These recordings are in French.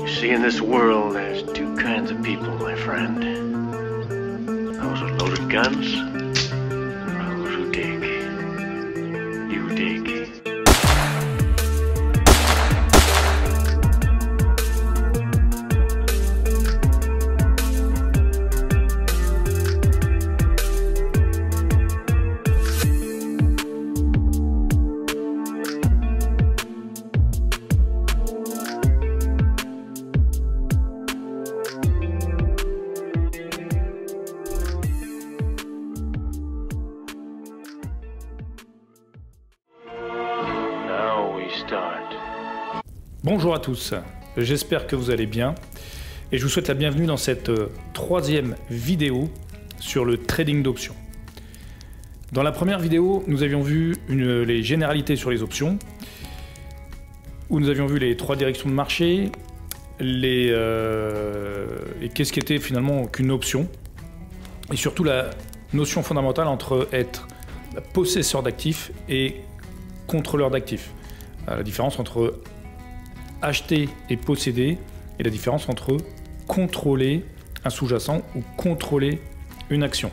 See, in this world, there's two kinds of people, my friend. Those with loaded guns, and those who dig. You dig. Bonjour à tous, j'espère que vous allez bien et je vous souhaite la bienvenue dans cette troisième vidéo sur le trading d'options. Dans la première vidéo, nous avions vu les généralités sur les options, où nous avions vu les trois directions de marché, et qu'est-ce qui était finalement qu'une option, et surtout la notion fondamentale entre être possesseur d'actifs et contrôleur d'actifs. La différence entre acheter et posséder, et la différence entre contrôler un sous-jacent ou contrôler une action.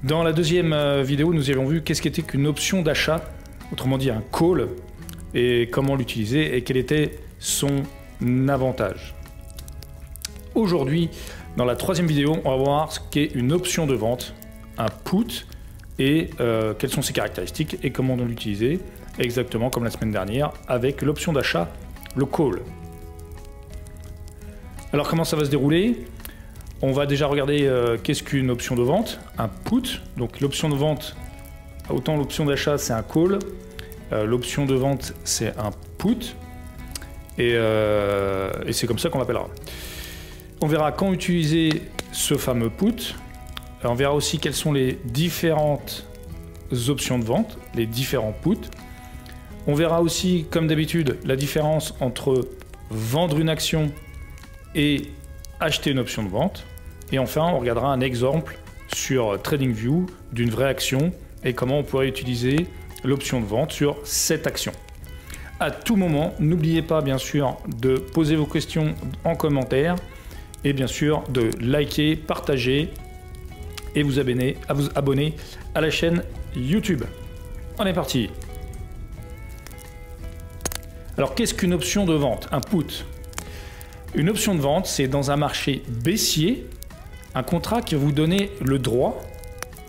Dans la deuxième vidéo, nous avons vu qu'est-ce qu'était qu'une option d'achat, autrement dit un call, et comment l'utiliser et quel était son avantage. Aujourd'hui, dans la troisième vidéo, on va voir ce qu'est une option de vente, un put, et quelles sont ses caractéristiques et comment on l'utiliser. Exactement comme la semaine dernière avec l'option d'achat, le call. Alors comment ça va se dérouler? On va déjà regarder qu'est-ce qu'une option de vente, un put. Donc l'option de vente, autant l'option d'achat c'est un call, l'option de vente c'est un put, et c'est comme ça qu'on l'appellera. On verra quand utiliser ce fameux put. On verra aussi quelles sont les différentes options de vente, les différents puts. On verra aussi, comme d'habitude, la différence entre vendre une action et acheter une option de vente. Et enfin, on regardera un exemple sur TradingView d'une vraie action et comment on pourrait utiliser l'option de vente sur cette action. À tout moment, n'oubliez pas bien sûr de poser vos questions en commentaire et bien sûr de liker, partager et vous abonner à la chaîne YouTube. On est parti. Alors qu'est-ce qu'une option de vente, un put? Une option de vente, c'est dans un marché baissier, un contrat qui va vous donner le droit,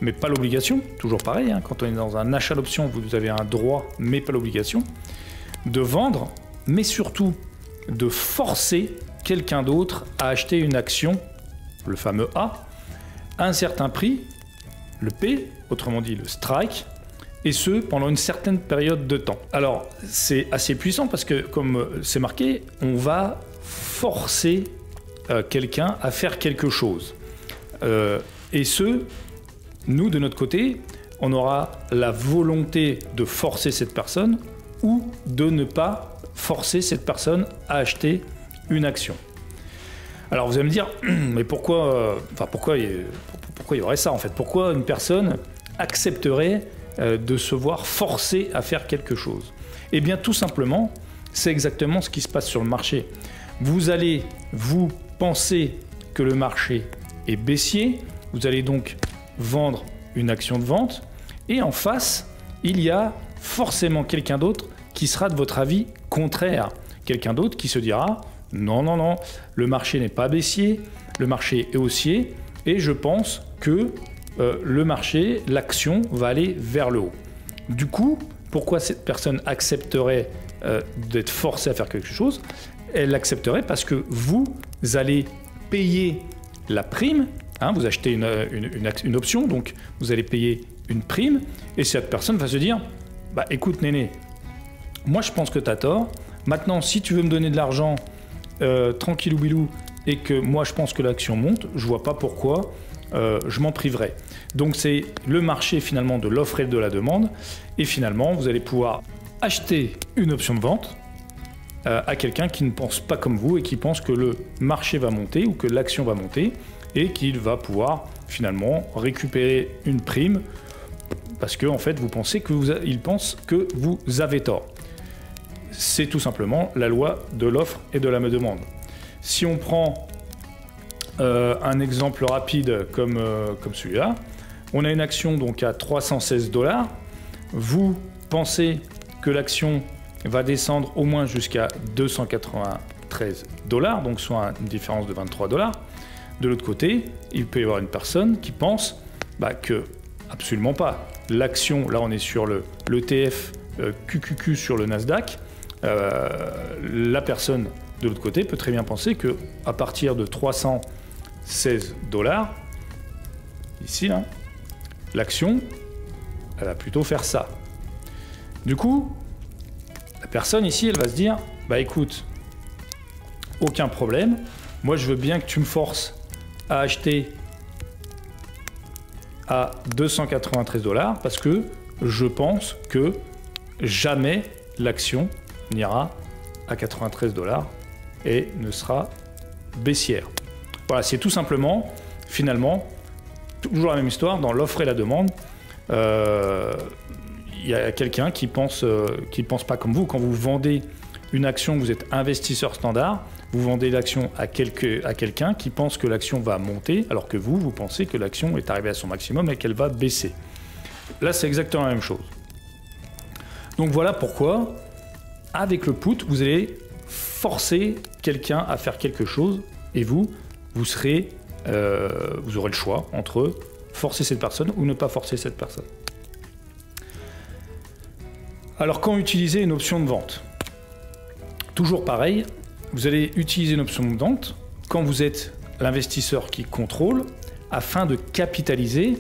mais pas l'obligation, toujours pareil, hein, quand on est dans un achat d'option, vous avez un droit, mais pas l'obligation, de vendre, mais surtout de forcer quelqu'un d'autre à acheter une action, le fameux A, à un certain prix, le P, autrement dit le strike, et ce, pendant une certaine période de temps. Alors, c'est assez puissant parce que, comme c'est marqué, on va forcer quelqu'un à faire quelque chose. Et ce, nous, de notre côté, on aura la volonté de forcer cette personne ou de ne pas forcer cette personne à acheter une action. Alors, vous allez me dire, mais pourquoi il y aurait ça, en fait? Pourquoi une personne accepterait de se voir forcé à faire quelque chose? Eh bien tout simplement, c'est exactement ce qui se passe sur le marché. Vous allez vous penser que le marché est baissier, vous allez donc vendre une action de vente, et en face, il y a forcément quelqu'un d'autre qui sera de votre avis contraire. Quelqu'un d'autre qui se dira « Non, non, non, le marché n'est pas baissier, le marché est haussier, et je pense que le marché, l'action va aller vers le haut. » Du coup, pourquoi cette personne accepterait d'être forcée à faire quelque chose? Elle l'accepterait parce que vous allez payer la prime, hein, vous achetez une option, donc vous allez payer une prime, et cette personne va se dire « Bah écoute Néné, moi je pense que tu as tort, maintenant si tu veux me donner de l'argent tranquillou bilou, et que moi je pense que l'action monte, je vois pas pourquoi je m'en priverai. » Donc c'est le marché finalement de l'offre et de la demande, et finalement vous allez pouvoir acheter une option de vente à quelqu'un qui ne pense pas comme vous et qui pense que le marché va monter ou que l'action va monter et qu'il va pouvoir finalement récupérer une prime parce que en fait vous pensez que il pense que vous avez tort. c'est tout simplement la loi de l'offre et de la demande. Si on prend un exemple rapide comme celui-là, on a une action donc à 316 $. Vous pensez que l'action va descendre au moins jusqu'à 293 $, donc soit une différence de 23 $. De l'autre côté, il peut y avoir une personne qui pense que absolument pas. L'action, là on est sur l'ETF QQQ sur le Nasdaq, la personne de l'autre côté peut très bien penser que à partir de 316 $, ici, là, l'action, elle va plutôt faire ça. Du coup, la personne ici, elle va se dire, écoute, aucun problème, moi je veux bien que tu me forces à acheter à 293 $ parce que je pense que jamais l'action n'ira à 93 $ et ne sera baissière. Voilà, c'est tout simplement, finalement, toujours la même histoire, dans l'offre et la demande. Il y a quelqu'un qui pense pas comme vous. Quand vous vendez une action, vous êtes investisseur standard, vous vendez l'action à quelqu'un qui pense que l'action va monter, alors que vous pensez que l'action est arrivée à son maximum et qu'elle va baisser. Là, c'est exactement la même chose. Donc voilà pourquoi, avec le put, vous allez forcer quelqu'un à faire quelque chose et vous aurez le choix entre forcer cette personne ou ne pas forcer cette personne. Alors, quand utiliser une option de vente? Toujours pareil, vous allez utiliser une option de vente quand vous êtes l'investisseur qui contrôle afin de capitaliser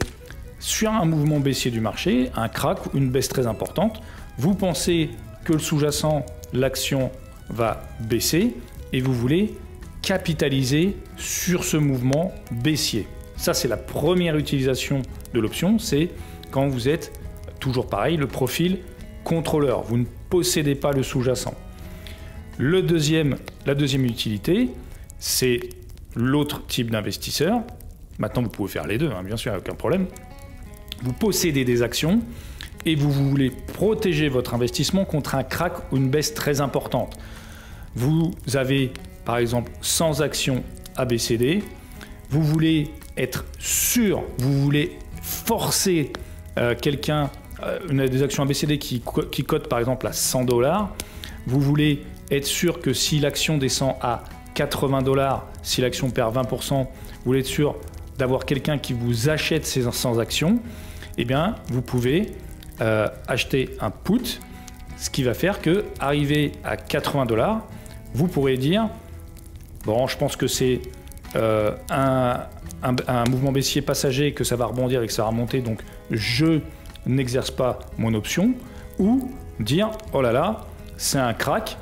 sur un mouvement baissier du marché, un crack ou une baisse très importante. Vous pensez que le sous-jacent, l'action va baisser et vous voulez capitaliser sur ce mouvement baissier. Ça, c'est la première utilisation de l'option, c'est quand vous êtes, toujours pareil, le profil contrôleur. Vous ne possédez pas le sous-jacent. La deuxième utilité, c'est l'autre type d'investisseur. Maintenant, vous pouvez faire les deux, bien sûr, aucun problème. Vous possédez des actions et vous voulez protéger votre investissement contre un crack ou une baisse très importante. Vous avez, par exemple, 100 actions ABCD. Vous voulez être sûr, vous voulez forcer quelqu'un, des actions ABCD qui cotent par exemple à 100 $. Vous voulez être sûr que si l'action descend à 80 $, si l'action perd 20%, vous voulez être sûr d'avoir quelqu'un qui vous achète ces 100 actions, eh bien, vous pouvez acheter un put, ce qui va faire que, arrivé à 80 $, vous pourrez dire, bon, je pense que c'est un mouvement baissier passager, que ça va rebondir et que ça va remonter, donc je n'exerce pas mon option, ou dire, oh là là, c'est un crack,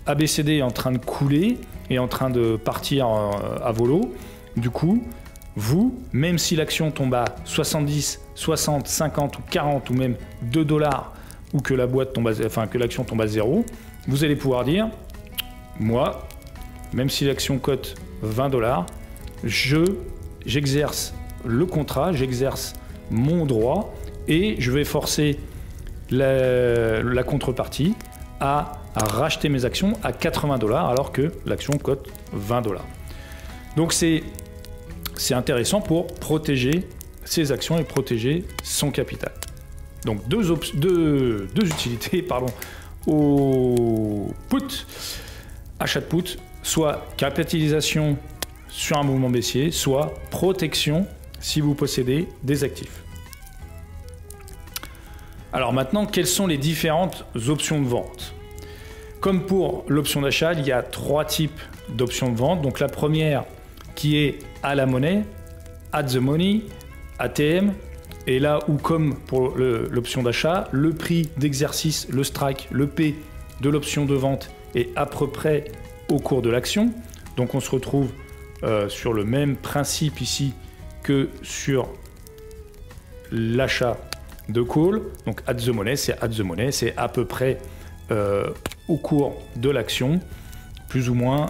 ABCD est en train de couler et en train de partir à volo. Du coup, vous, même si l'action tombe à 70, 60, 50 ou 40 ou même 2 $, ou que l'action tombe à 0, vous allez pouvoir dire, moi, même si l'action cote 20 $, j'exerce le contrat, j'exerce mon droit et je vais forcer la contrepartie à racheter mes actions à 80 $ alors que l'action cote 20 $. Donc c'est intéressant pour protéger ses actions et protéger son capital. Donc deux utilités au put, achat de put, soit capitalisation sur un mouvement baissier, soit protection si vous possédez des actifs. Alors maintenant, quelles sont les différentes options de vente? Comme pour l'option d'achat, il y a 3 types d'options de vente. Donc la première qui est à la monnaie, at the money, ATM, et là où comme pour l'option d'achat, le prix d'exercice, le strike, le P de l'option de vente est à peu près au cours de l'action. Donc on se retrouve sur le même principe ici que sur l'achat de call. Donc at the money, c'est à peu près au cours de l'action, plus ou moins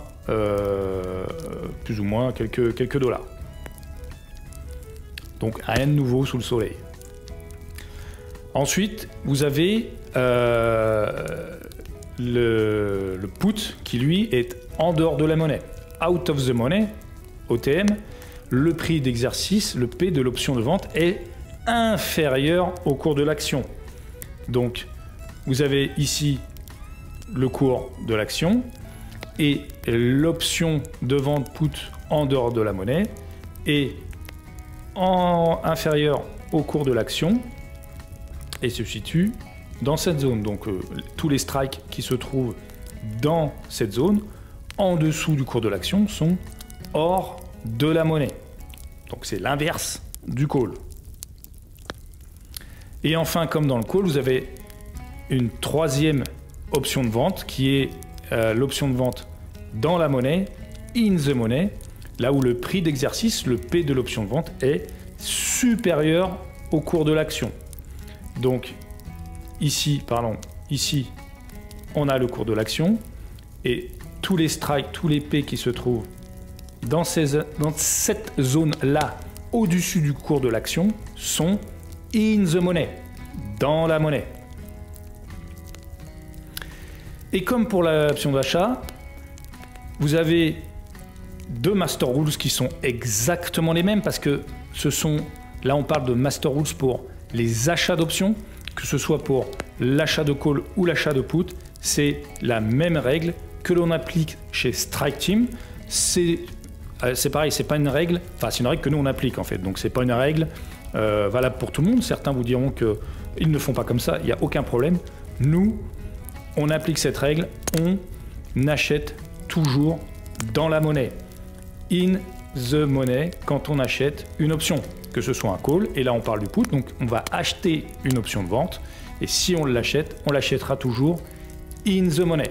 quelques dollars. Donc rien de nouveau sous le soleil. Ensuite, vous avez le put qui lui est en dehors de la monnaie. Out of the money, OTM, le prix d'exercice, le P de l'option de vente est inférieur au cours de l'action. Donc vous avez ici le cours de l'action et l'option de vente put en dehors de la monnaie est inférieur au cours de l'action et se situe dans cette zone. Donc tous les strikes qui se trouvent dans cette zone en dessous du cours de l'action sont hors de la monnaie. Donc c'est l'inverse du call. Et enfin, comme dans le call, vous avez une troisième option de vente qui est l'option de vente dans la monnaie, in the money, là où le prix d'exercice, le P de l'option de vente, est supérieur au cours de l'action. Donc ici, on a le cours de l'action et tous les strikes, tous les P qui se trouvent dans cette zone-là, au-dessus du cours de l'action, sont in the money, dans la monnaie. Et comme pour l'option d'achat, vous avez deux master rules qui sont exactement les mêmes parce que là on parle de master rules pour les achats d'options, que ce soit pour l'achat de call ou l'achat de put, c'est la même règle que l'on applique chez Strike Team. C'est pareil, c'est pas une règle, enfin c'est une règle que nous on applique en fait, donc c'est pas une règle valable pour tout le monde. Certains vous diront qu'ils ne font pas comme ça, il n'y a aucun problème. Nous, on applique cette règle, on achète toujours dans la monnaie, in the money, quand on achète une option, que ce soit un call, et là on parle du put, donc on va acheter une option de vente, et si on l'achète, on l'achètera toujours in the money.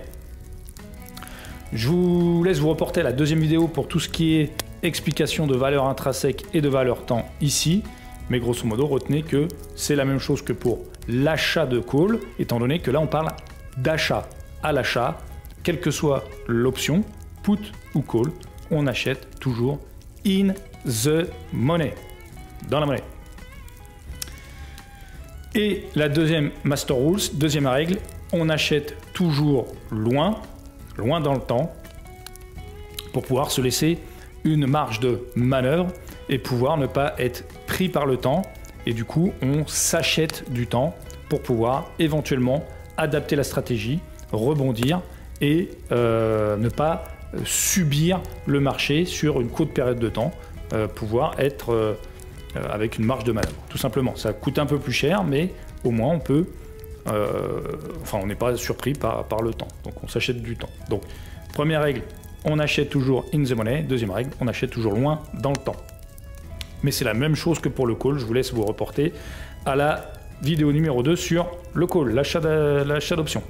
Je vous laisse vous reporter à la deuxième vidéo pour tout ce qui est explication de valeur intrinsèque et de valeur temps ici, mais grosso modo retenez que c'est la même chose que pour l'achat de call, étant donné que là on parle d'achat à l'achat, quelle que soit l'option, put ou call, on achète toujours in the money, dans la monnaie. Et la deuxième master rules, deuxième règle, on achète toujours loin dans le temps, pour pouvoir se laisser une marge de manœuvre et pouvoir ne pas être pris par le temps. Et du coup, on s'achète du temps pour pouvoir éventuellement adapter la stratégie, rebondir et ne pas subir le marché sur une courte période de temps, pouvoir être avec une marge de manœuvre. Tout simplement, ça coûte un peu plus cher, mais au moins on peut, on n'est pas surpris par le temps. Donc on s'achète du temps. Donc première règle, on achète toujours in the money. Deuxième règle, on achète toujours loin dans le temps. Mais c'est la même chose que pour le call. Je vous laisse vous reporter à la vidéo numéro 2 sur le call, l'achat d'options.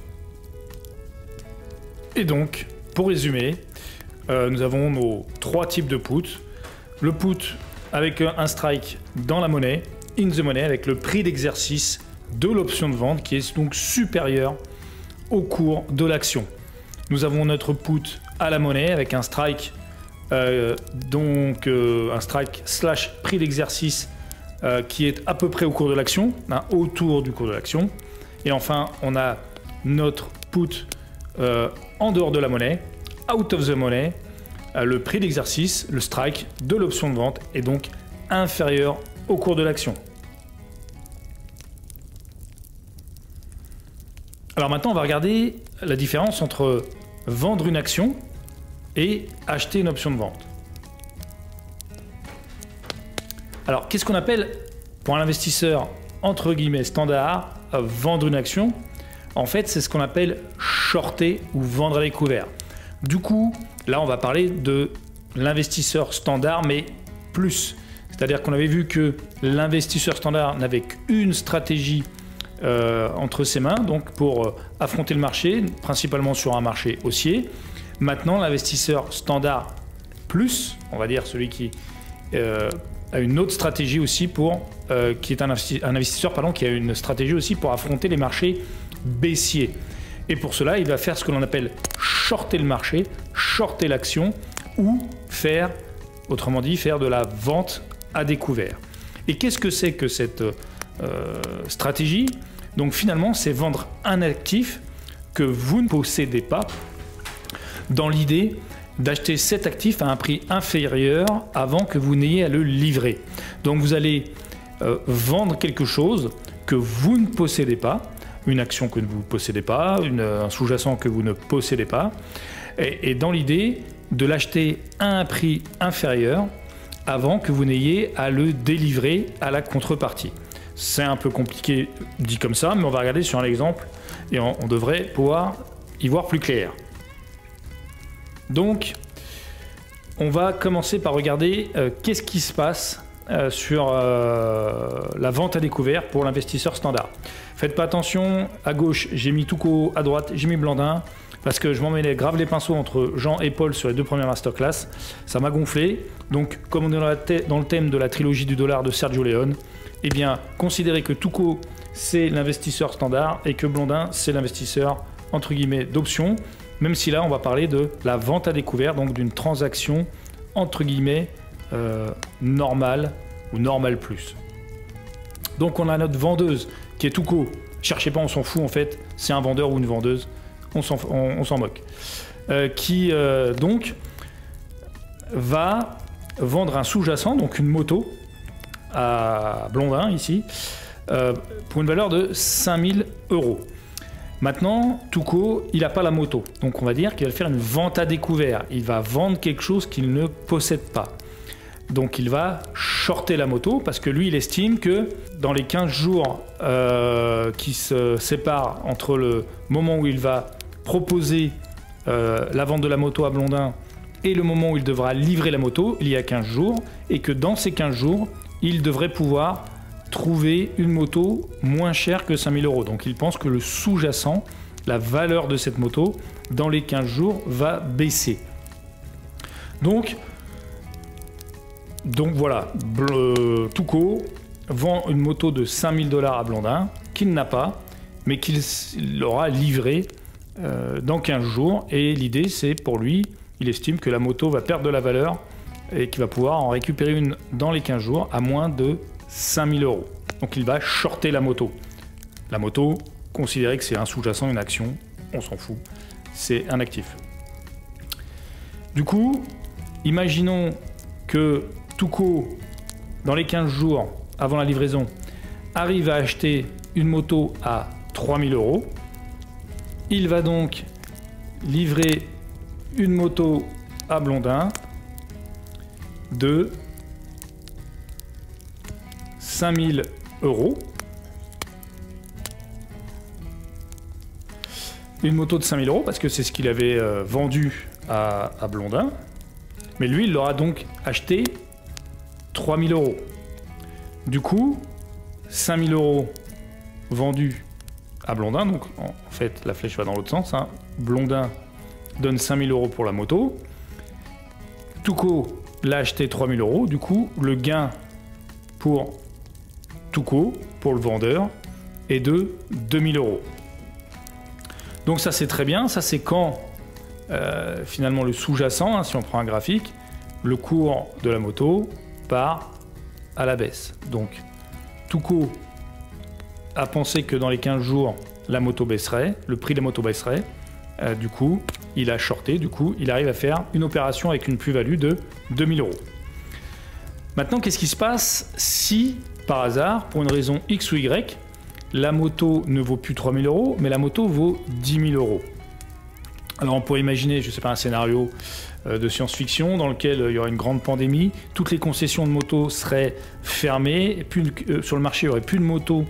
Et donc, pour résumer, nous avons nos trois types de put. Le put avec un strike dans la monnaie, in the money, avec le prix d'exercice de l'option de vente qui est donc supérieur au cours de l'action. Nous avons notre put à la monnaie avec un strike, un strike slash prix d'exercice qui est à peu près au cours de l'action, autour du cours de l'action. Et enfin, on a notre put en dehors de la monnaie, out of the money, le prix d'exercice, le strike de l'option de vente est donc inférieur au cours de l'action. Alors maintenant, on va regarder la différence entre vendre une action et acheter une option de vente. Alors, qu'est-ce qu'on appelle, pour un investisseur entre guillemets standard, vendre une action? En fait, c'est ce qu'on appelle shorter ou vendre à découvert. Du coup, là, on va parler de l'investisseur standard, mais plus. C'est-à-dire qu'on avait vu que l'investisseur standard n'avait qu'une stratégie entre ses mains, donc pour affronter le marché, principalement sur un marché haussier. Maintenant, l'investisseur standard plus, on va dire celui qui a une autre stratégie aussi qui est un investisseur qui a une stratégie aussi pour affronter les marchés baissiers. Et pour cela, il va faire ce que l'on appelle shorter le marché, shorter l'action, ou autrement dit, faire de la vente à découvert. Et qu'est-ce que c'est que cette stratégie? Donc finalement, c'est vendre un actif que vous ne possédez pas, dans l'idée d'acheter cet actif à un prix inférieur avant que vous n'ayez à le livrer. Donc vous allez vendre quelque chose que vous ne possédez pas, une action que vous ne possédez pas, un sous-jacent que vous ne possédez pas, et dans l'idée de l'acheter à un prix inférieur avant que vous n'ayez à le délivrer à la contrepartie. C'est un peu compliqué dit comme ça, mais on va regarder sur un exemple et on devrait pouvoir y voir plus clair. Donc, on va commencer par regarder qu'est-ce qui se passe sur la vente à découvert pour l'investisseur standard. Faites pas attention, à gauche j'ai mis Touko, à droite j'ai mis Blandin, parce que je m'en mêlais grave les pinceaux entre Jean et Paul sur les 2 premières masterclass, ça m'a gonflé. Donc comme on est dans le thème de la trilogie du dollar de Sergio Leone, eh bien considérez que Touko c'est l'investisseur standard et que Blandin c'est l'investisseur entre guillemets d'option, même si là on va parler de la vente à découvert, donc d'une transaction entre guillemets normale ou normal plus. Donc on a notre vendeuse qui est Touko. Cherchez pas, on s'en fout en fait, c'est un vendeur ou une vendeuse, on s'en moque. Qui donc va vendre un sous-jacent, donc une moto, à Blandin ici, pour une valeur de 5000 €. Maintenant, Touko, il n'a pas la moto, donc on va dire qu'il va faire une vente à découvert. Il va vendre quelque chose qu'il ne possède pas. Donc il va shorter la moto parce que lui, il estime que dans les 15 jours qui se séparent entre le moment où il va proposer la vente de la moto à Blandin et le moment où il devra livrer la moto, il y a 15 jours, et que dans ces 15 jours, il devrait pouvoir trouver une moto moins chère que 5000 €. Donc il pense que le sous-jacent, la valeur de cette moto, dans les 15 jours, va baisser. Donc voilà, Touko vend une moto de 5000 $ à Blandin, qu'il n'a pas, mais qu'il aura livré dans 15 jours. Et l'idée, c'est pour lui, il estime que la moto va perdre de la valeur et qu'il va pouvoir en récupérer une dans les 15 jours à moins de 5000 €. Donc il va shorter la moto. La moto, considérez que c'est un sous-jacent, une action, on s'en fout, c'est un actif. Du coup, imaginons que Touko, dans les 15 jours avant la livraison, arrive à acheter une moto à 3000 €. Il va donc livrer une moto à Blandin de 5000 €. Une moto de 5000 € parce que c'est ce qu'il avait vendu à Blandin. Mais lui, il l'aura donc acheté 3000 €. Du coup, 5000 € vendus à Blandin. Donc en fait, la flèche va dans l'autre sens. Hein. Blandin donne 5000 € pour la moto. Touko l'a acheté 3000 €. Du coup, le gain pour Touko, pour le vendeur, est de 2000 €. Donc ça, c'est très bien. Ça, c'est quand finalement le sous-jacent, hein, si on prend un graphique, le cours de la moto part à la baisse. Donc Touko a pensé que dans les 15 jours, la moto baisserait, le prix de la moto baisserait. Du coup, il a shorté, du coup, il arrive à faire une opération avec une plus-value de 2000 €. Maintenant, qu'est-ce qui se passe si, par hasard, pour une raison X ou Y, la moto ne vaut plus 3000 €, mais la moto vaut 10 000 €? Alors on pourrait imaginer, je ne sais pas, un scénario de science-fiction dans lequel il y aurait une grande pandémie, toutes les concessions de motos seraient fermées, et puis, sur le marché il n'y aurait plus de motos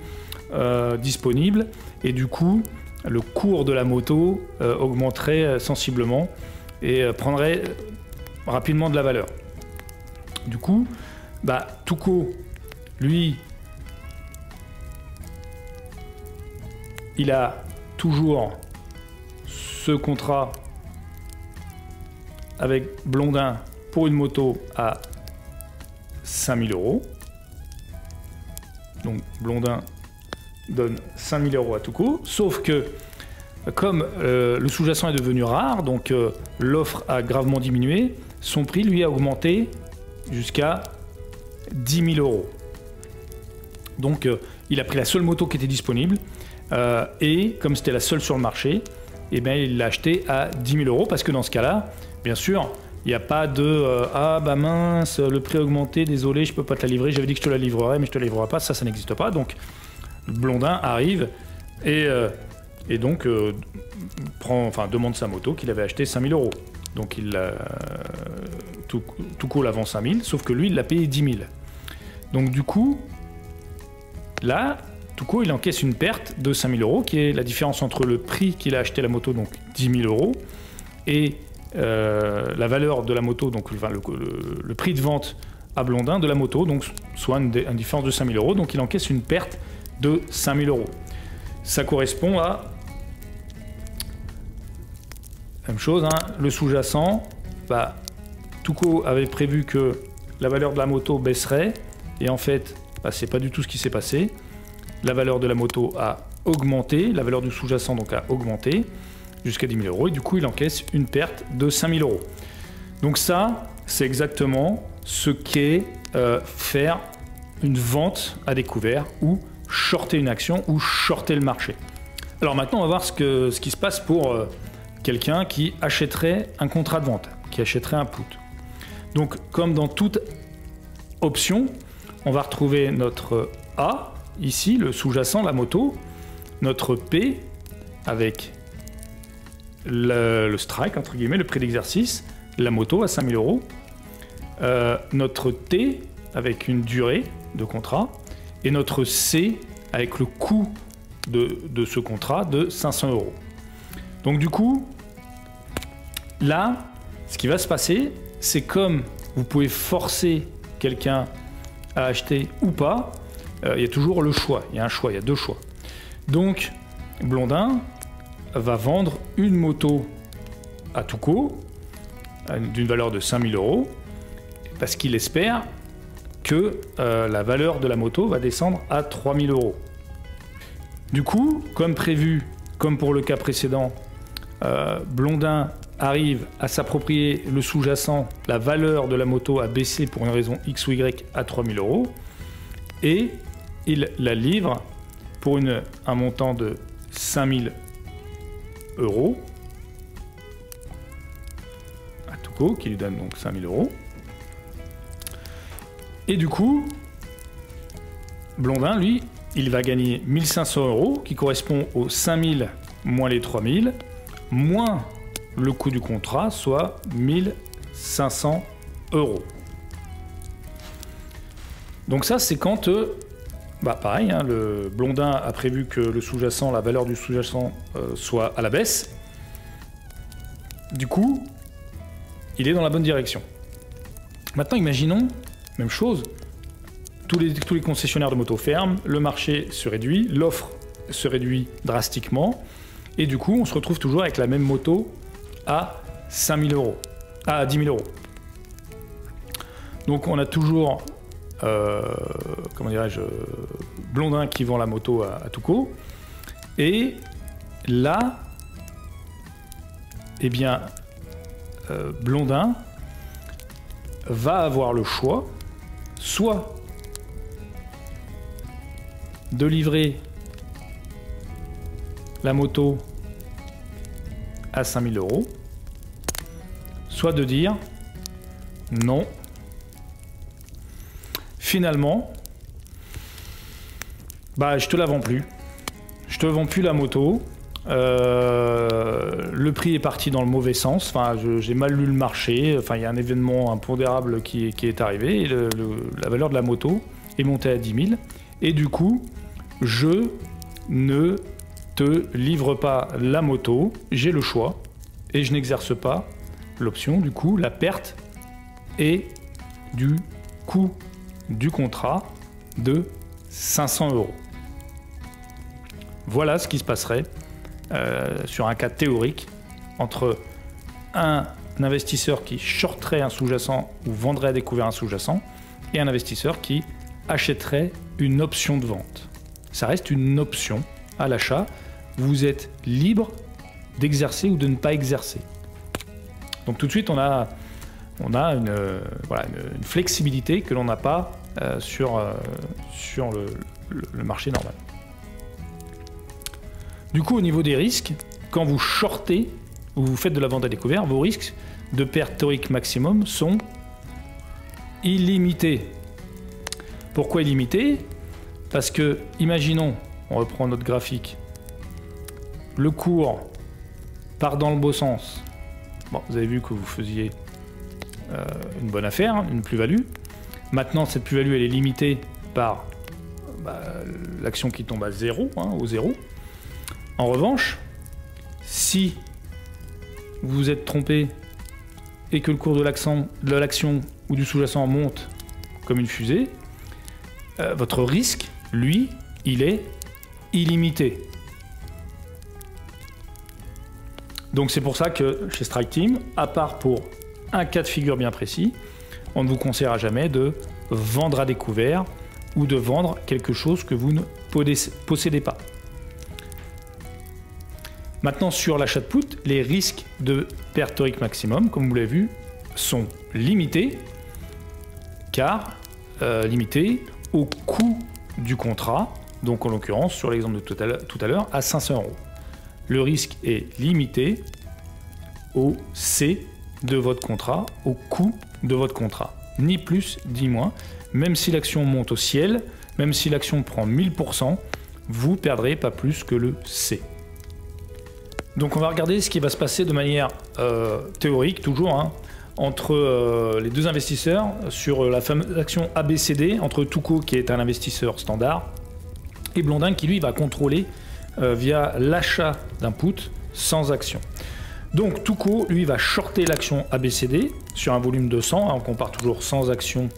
disponibles, et du coup le cours de la moto augmenterait sensiblement et prendrait rapidement de la valeur. Du coup, Touko, lui, il a toujours ce contrat avec Blandin pour une moto à 5000 €. Donc Blandin donne 5000 € à Touko, sauf que comme le sous-jacent est devenu rare, donc l'offre a gravement diminué, son prix lui a augmenté jusqu'à 10 000 €. Donc il a pris la seule moto qui était disponible et comme c'était la seule sur le marché, et bien il l'a acheté à 10 000 € parce que dans ce cas-là, bien sûr, il n'y a pas de ah bah mince, le prix a augmenté, désolé, je peux pas te la livrer, j'avais dit que je te la livrerais, mais je te la livrerai pas, ça n'existe pas. Donc Blondin arrive et donc demande sa moto qu'il avait acheté 5 000 €. Donc Tuco la vend 5 000, sauf que lui il l'a payé 10 000. Donc du coup, là, Tuco il encaisse une perte de 5 000 €, qui est la différence entre le prix qu'il a acheté la moto, donc 10 000 €, et la valeur de la moto, donc le prix de vente à Blondin de la moto, donc soit une différence de 5 000 €, donc il encaisse une perte de 5 000 €. Ça correspond à même chose, hein, le sous-jacent, Tuco avait prévu que la valeur de la moto baisserait, et en fait, c'est pas du tout ce qui s'est passé. La valeur de la moto a augmenté, la valeur du sous-jacent donc a augmenté jusqu'à 10 000 €, et du coup il encaisse une perte de 5 000 €. Donc ça, c'est exactement ce qu'est faire une vente à découvert, ou shorter une action, ou shorter le marché. Alors maintenant, on va voir ce qui se passe pour quelqu'un qui achèterait un contrat de vente, qui achèterait un put. Donc comme dans toute option, on va retrouver notre A, ici, le sous-jacent, la moto, notre P, avec le strike, entre guillemets, le prix d'exercice, la moto à 5 000 €, notre T, avec une durée de contrat, et notre C, avec le coût de ce contrat de 500 €. Donc du coup, là, ce qui va se passer, c'est comme vous pouvez forcer quelqu'un à acheter ou pas, il y a toujours le choix, il y a un choix, il y a deux choix. Donc, Blondin va vendre une moto à Tuco d'une valeur de 5 000 € parce qu'il espère que la valeur de la moto va descendre à 3 000 €. Du coup, comme prévu, comme pour le cas précédent, Blondin arrive à s'approprier le sous-jacent, la valeur de la moto a baissé pour une raison X ou Y à 3 000 € et il la livre pour un montant de 5 000 € à Tuco, qui lui donne donc 5 000 €. Et du coup, Blondin, lui, il va gagner 1 500 €, qui correspond aux 5 000 moins les 3 000, moins le coût du contrat, soit 1 500 €. Donc ça, c'est quand, pareil, hein, le Blondin a prévu que le sous-jacent, la valeur du sous-jacent soit à la baisse. Du coup, il est dans la bonne direction. Maintenant, imaginons, même chose, tous les concessionnaires de motos ferment, le marché se réduit, l'offre se réduit drastiquement, et du coup, on se retrouve toujours avec la même moto à 5 000 €, à 10 000 €. Donc on a toujours, Blondin qui vend la moto à Tuco, et là, eh bien, Blondin va avoir le choix, soit de livrer la moto à 5 000 €, soit de dire non. Finalement, je te la vends plus. Je te vends plus la moto. Le prix est parti dans le mauvais sens. Enfin, j'ai mal lu le marché. Enfin, il y a un événement impondérable qui est arrivé. Et la valeur de la moto est montée à 10 000. Et du coup, je ne te livre pas la moto. J'ai le choix et je n'exerce pas l'option. Du coup, la perte est du coût du contrat de 500 €. Voilà ce qui se passerait sur un cas théorique entre un investisseur qui shorterait un sous-jacent ou vendrait à découvert un sous-jacent et un investisseur qui achèterait une option de vente. Ça reste une option à l'achat. Vous êtes libre d'exercer ou de ne pas exercer. Donc tout de suite, on a une flexibilité que l'on n'a pas sur le marché normal. Du coup, au niveau des risques, quand vous shortez ou vous faites de la vente à découvert, vos risques de perte théorique maximum sont illimités. Pourquoi illimités? Parce que, imaginons, on reprend notre graphique, le cours part dans le beau sens. Bon, vous avez vu que vous faisiez une bonne affaire, une plus-value. Maintenant, cette plus-value, elle est limitée par l'action qui tombe à 0, au 0. En revanche, si vous vous êtes trompé et que le cours de l'action ou du sous-jacent monte comme une fusée, votre risque, lui, il est illimité. Donc c'est pour ça que chez Strike Team, à part pour un cas de figure bien précis, on ne vous conseillera jamais de vendre à découvert ou de vendre quelque chose que vous ne possédez pas. Maintenant, sur l'achat de put, les risques de perte théorique maximum, comme vous l'avez vu, sont limités, car limités au coût du contrat, donc en l'occurrence, sur l'exemple de tout à l'heure, à 500 €. Le risque est limité au C de votre contrat, au coût de votre contrat. Ni plus, ni moins. Même si l'action monte au ciel, même si l'action prend 1000%, vous perdrez pas plus que le C. Donc on va regarder ce qui va se passer de manière théorique, toujours, entre les deux investisseurs sur la fameuse action ABCD, entre Tuco qui est un investisseur standard et Blondin qui lui va contrôler via l'achat d'un put sans action. Donc Tuco lui va shorter l'action ABCD sur un volume de 100, on compare toujours sans action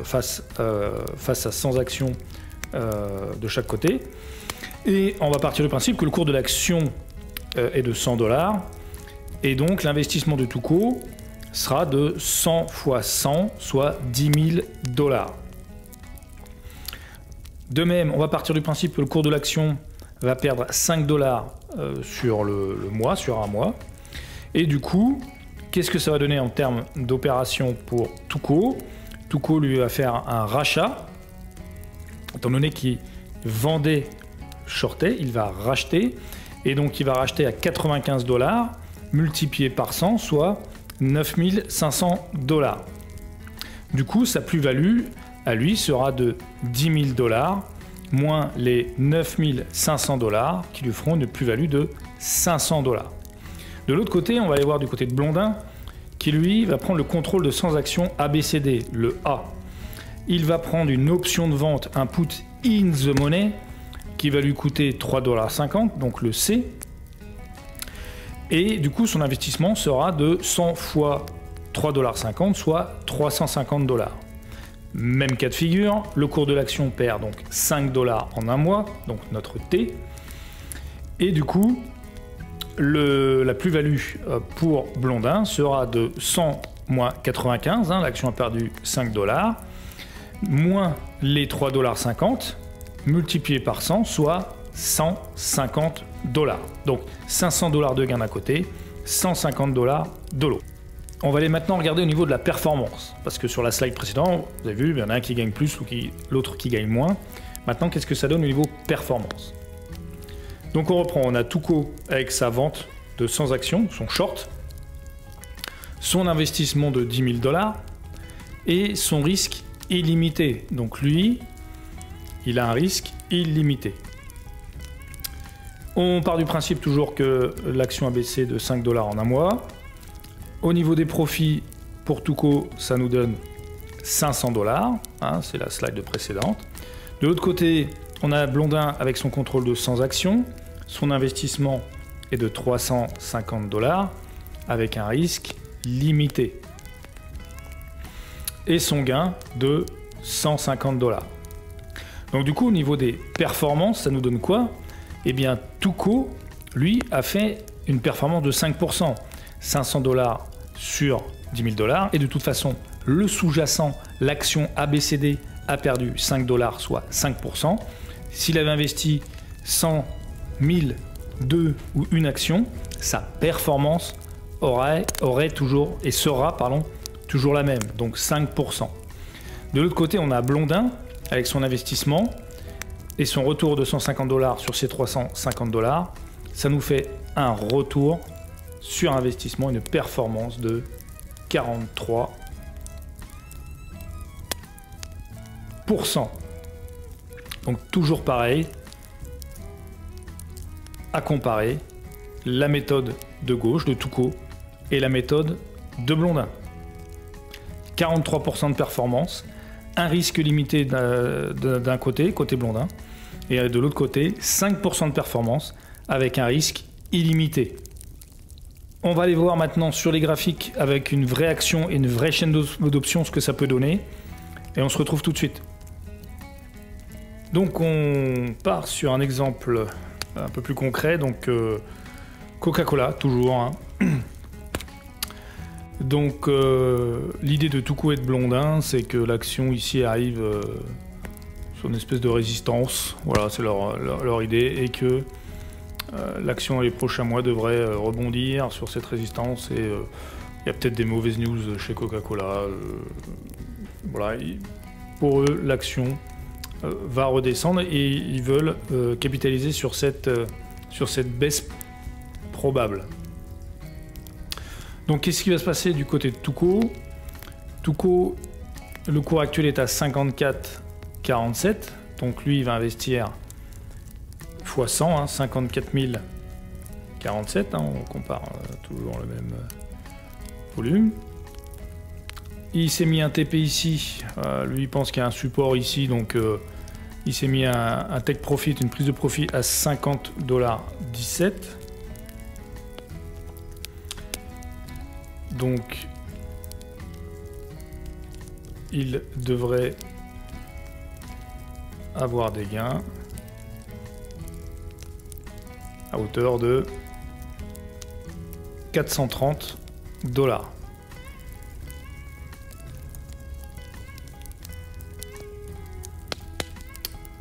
face à 100 actions de chaque côté. Et on va partir du principe que le cours de l'action est de 100 $, et donc l'investissement de Tuco sera de 100 fois 100, soit 10 000 $. De même, on va partir du principe que le cours de l'action va perdre 5 $ sur le mois, sur un mois. Et du coup, qu'est-ce que ça va donner en termes d'opération pour Tuco? Tuco lui va faire un rachat, étant donné qu'il vendait, shortait, il va racheter, et donc il va racheter à 95 $ multiplié par 100, soit 9 500 $. Du coup, sa plus-value à lui sera de 10 000 $ moins les 9 500 $ qui lui feront une plus-value de 500 $. De l'autre côté, on va aller voir du côté de Blondin, qui lui va prendre le contrôle de 100 actions ABCD, le A. Il va prendre une option de vente, un put in the money, qui va lui coûter 3,50 $, donc le C. Et du coup, son investissement sera de 100 fois 3,50 $, soit 350 $. Même cas de figure, le cours de l'action perd donc 5 $ en un mois, donc notre T. Et du coup, la plus-value pour Blondin sera de 100 moins 95, l'action a perdu 5 $, moins les 3,50 $, multiplié par 100, soit 150 $. Donc 500 $ de gain d'un côté, 150 $ de l'autre. On va aller maintenant regarder au niveau de la performance, parce que sur la slide précédente, vous avez vu, il y en a un qui gagne plus ou l'autre qui gagne moins. Maintenant, qu'est-ce que ça donne au niveau performance? Donc on reprend, on a Tuco avec sa vente de 100 actions, son short, son investissement de 10 000 $ et son risque illimité. Donc lui, il a un risque illimité. On part du principe toujours que l'action a baissé de 5 $ en un mois. Au niveau des profits, pour Tuco, ça nous donne 500 $, c'est la slide précédente. De l'autre côté, on a Blondin avec son contrôle de 100 actions. Son investissement est de 350 $ avec un risque limité. Et son gain de 150 $. Donc du coup, au niveau des performances, ça nous donne quoi? Eh bien, Tuco, lui, a fait une performance de 5%. 500 $ sur 10 000 $. Et de toute façon, le sous-jacent, l'action ABCD, a perdu 5 $, soit 5%. S'il avait investi 100 000, 2 ou une action, sa performance aurait toujours, et sera, toujours la même, donc 5%. De l'autre côté, on a Blondin avec son investissement et son retour de 150 $ sur ses 350 $. ça nous fait un retour sur investissement, une performance de 43%. Donc toujours pareil, à comparer la méthode de gauche, de Touko, et la méthode de Blondin. 43% de performance, un risque limité d'un côté Blondin, et de l'autre côté, 5% de performance avec un risque illimité. On va aller voir maintenant sur les graphiques avec une vraie action et une vraie chaîne d'options ce que ça peut donner, et on se retrouve tout de suite. Donc on part sur un exemple un peu plus concret, donc Coca-Cola, toujours. Hein. Donc l'idée de Touko et de Blondin, c'est que l'action ici arrive sur une espèce de résistance, voilà, c'est leur idée, et que l'action dans les prochains mois devrait rebondir sur cette résistance, et il y a peut-être des mauvaises news chez Coca-Cola. Voilà, pour eux, l'action va redescendre et ils veulent capitaliser sur cette baisse probable. Donc qu'est-ce qui va se passer du côté de Touko? Touko, le cours actuel est à 54,47, donc lui il va investir x 100, hein, 54 047, hein, on compare toujours le même volume. Il s'est mis un TP ici, lui il pense qu'il y a un support ici, donc il s'est mis un take profit, une prise de profit à 50,17 $. Donc il devrait avoir des gains à hauteur de 430 $.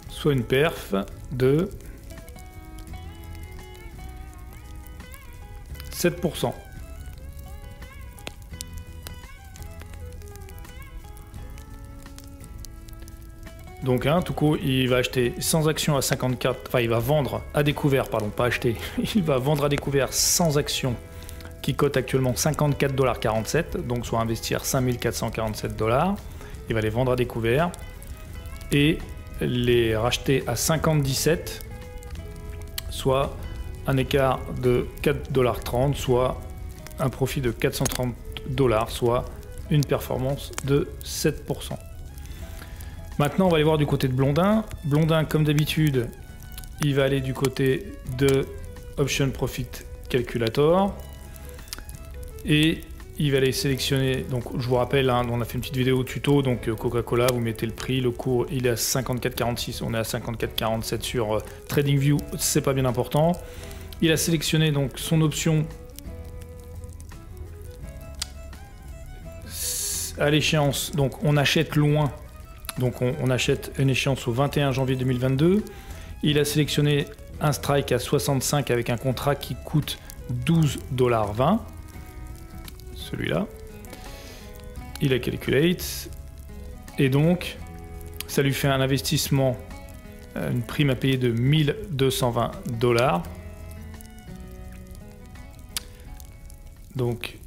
Soit une perf de 7%. Donc Touko, il va acheter 100 actions à 54, enfin il va vendre à découvert, pardon, pas acheter, il va vendre à découvert 100 actions qui cotent actuellement 54,47 $, donc soit investir 5447 $. Il va les vendre à découvert et les racheter à 50,17 $, soit un écart de 4,30 $, soit un profit de 430 $, soit une performance de 7%. Maintenant, on va aller voir du côté de Blondin. Blondin, comme d'habitude, il va aller du côté de Option Profit Calculator. Et il va aller sélectionner, donc je vous rappelle, hein, on a fait une petite vidéo tuto, donc Coca-Cola, vous mettez le prix, le cours, il est à 54,46, on est à 54,47 sur TradingView, c'est pas bien important. Il a sélectionné donc son option à l'échéance, donc on achète loin. Donc on achète une échéance au 21 janvier 2022. Il a sélectionné un strike à 65 avec un contrat qui coûte 12,20 $. Celui-là. Il a calculate. Et donc, ça lui fait un investissement, une prime à payer de 1220 $. Donc,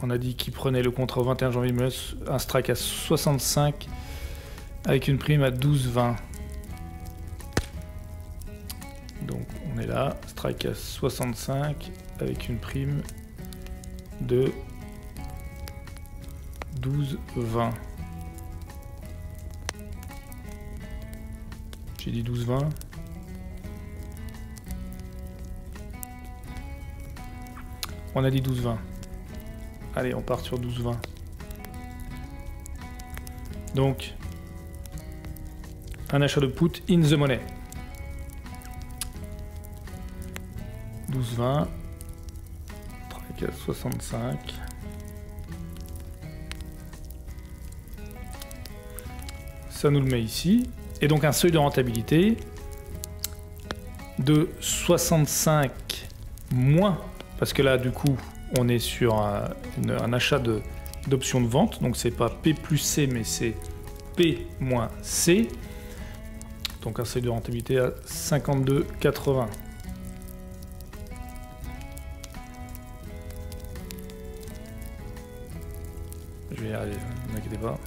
on a dit qu'il prenait le contrat au 21 janvier 2022, un strike à 65 avec une prime à 12,20. Donc on est là, strike à 65 avec une prime de 12,20. J'ai dit 12,20. On a dit 12,20. Allez, on part sur 12,20. Donc, un achat de put in the money. 12,20. Strike à 65. Ça nous le met ici. Et donc un seuil de rentabilité de 65 moins, parce que là, du coup, on est sur un achat d'options de vente, donc c'est pas P plus C, mais c'est P moins C. Donc un seuil de rentabilité à 52,80. Je vais y arriver, ne vous inquiétez pas.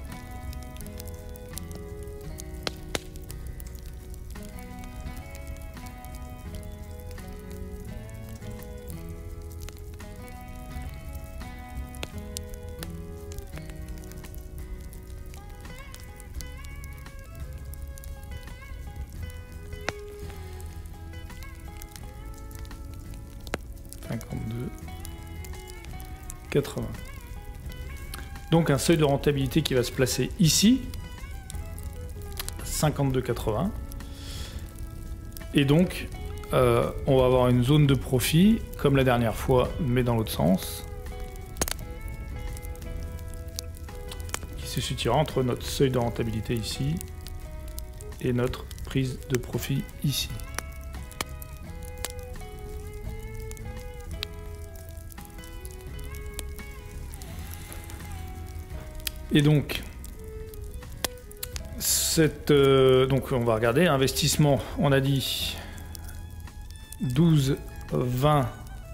$52,80. Donc un seuil de rentabilité qui va se placer ici, 52,80. Et donc on va avoir une zone de profit comme la dernière fois, mais dans l'autre sens, qui se situera entre notre seuil de rentabilité ici et notre prise de profit ici. Et donc, donc on va regarder, investissement, on a dit 12,20,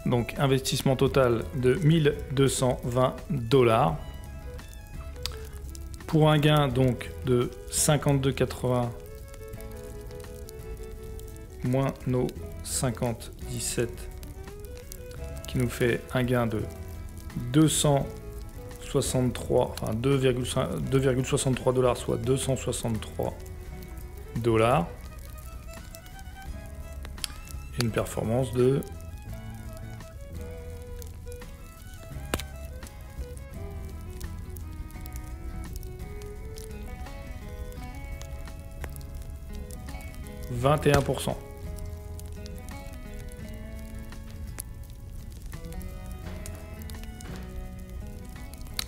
donc investissement total de $1220, pour un gain donc de 52,80 moins nos 57, qui nous fait un gain de 263, enfin 2,63 $, soit 263 $, et une performance de 21%.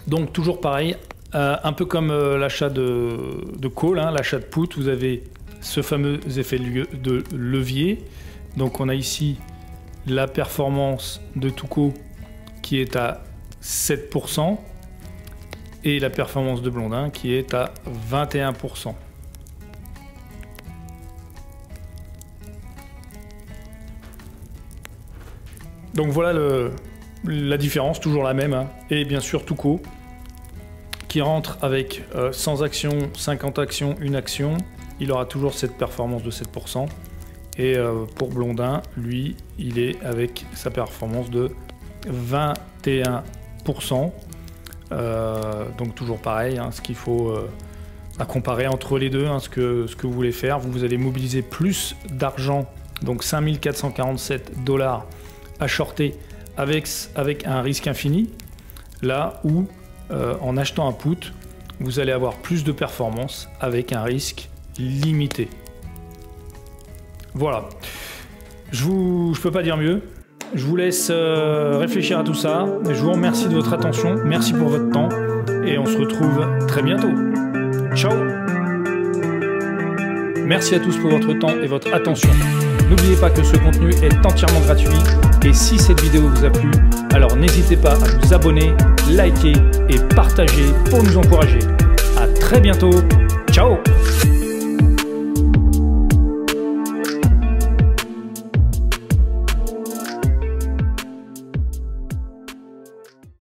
Donc toujours pareil, un peu comme l'achat de call, hein, l'achat de put, vous avez ce fameux effet de levier. Donc on a ici la performance de Tuco qui est à 7% et la performance de Blondin qui est à 21%. Donc voilà la différence, toujours la même, hein. Et bien sûr Tuco qui rentre avec 100 actions, 50 actions, 1 action, il aura toujours cette performance de 7%. Et pour Blondin, lui, il est avec sa performance de 21%. Donc toujours pareil, hein, ce qu'il faut comparer entre les deux, hein, ce que vous voulez faire. Vous allez mobiliser plus d'argent, donc 5447 $ à shorter avec un risque infini, là où en achetant un put, vous allez avoir plus de performance avec un risque limité. Voilà, je peux pas dire mieux. Je vous laisse réfléchir à tout ça. Je vous remercie de votre attention, merci pour votre temps et on se retrouve très bientôt. Ciao. Merci à tous pour votre temps et votre attention. N'oubliez pas que ce contenu est entièrement gratuit et si cette vidéo vous a plu, alors n'hésitez pas à vous abonner, liker et partager pour nous encourager. À très bientôt. Ciao.